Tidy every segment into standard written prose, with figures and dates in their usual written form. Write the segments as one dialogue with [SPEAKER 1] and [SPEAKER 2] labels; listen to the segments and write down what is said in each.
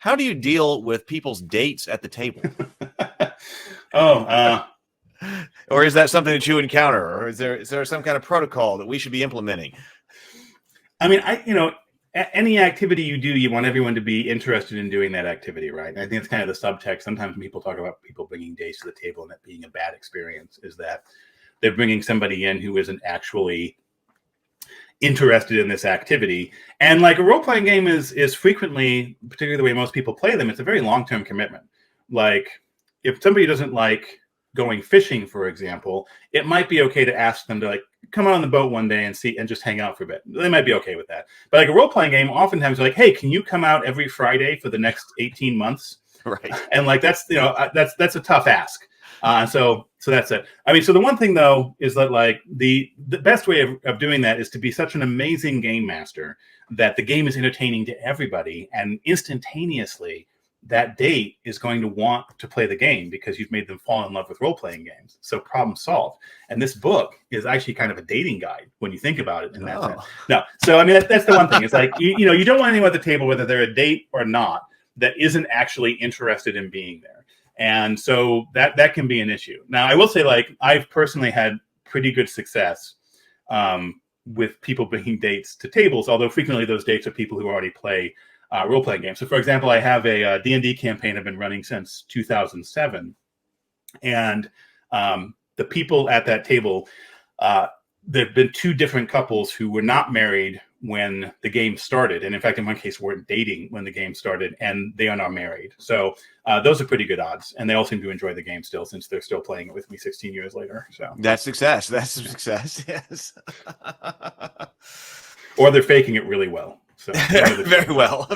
[SPEAKER 1] How do you deal with people's dates at the table? Or is that something that you encounter, or is there some kind of protocol that we should be implementing?
[SPEAKER 2] I mean, any activity you do, you want everyone to be interested in doing that activity, right? And I think it's kind of the subtext. Sometimes when people talk about people bringing dates to the table and that being a bad experience, is that they're bringing somebody in who isn't actually interested in this activity. And like a role-playing game is frequently, particularly the way most people play them, it's a very long-term commitment. Like if somebody doesn't like going fishing, for example, it might be okay to ask them to like come on the boat one day and just hang out for a bit. They might be okay with that. But like a role-playing game, oftentimes they're like, hey, can you come out every Friday for the next 18 months?
[SPEAKER 1] Right.
[SPEAKER 2] And like that's a tough ask. So that's it. I mean, so the one thing though is that like the best way of doing that is to be such an amazing game master that the game is entertaining to everybody, and instantaneously that date is going to want to play the game because you've made them fall in love with role-playing games. So problem solved. And this book is actually kind of a dating guide when you think about it in that sense. No, so I mean that's the one thing. It's like you don't want anyone at the table, whether they're a date or not, that isn't actually interested in being there. And so that can be an issue. Now, I will say, like, I've personally had pretty good success with people bringing dates to tables, although frequently those dates are people who already play role-playing games. So, for example, I have a D&D campaign I've been running since 2007. And the people at that table, there have been two different couples who were not married when the game started, and in fact in one case weren't dating when the game started, and they are now married. So those are pretty good odds, and they all seem to enjoy the game still, since they're still playing it with me 16 years later. So
[SPEAKER 1] that's success. Yes.
[SPEAKER 2] Or they're faking it really well. So
[SPEAKER 1] very well,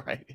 [SPEAKER 1] right.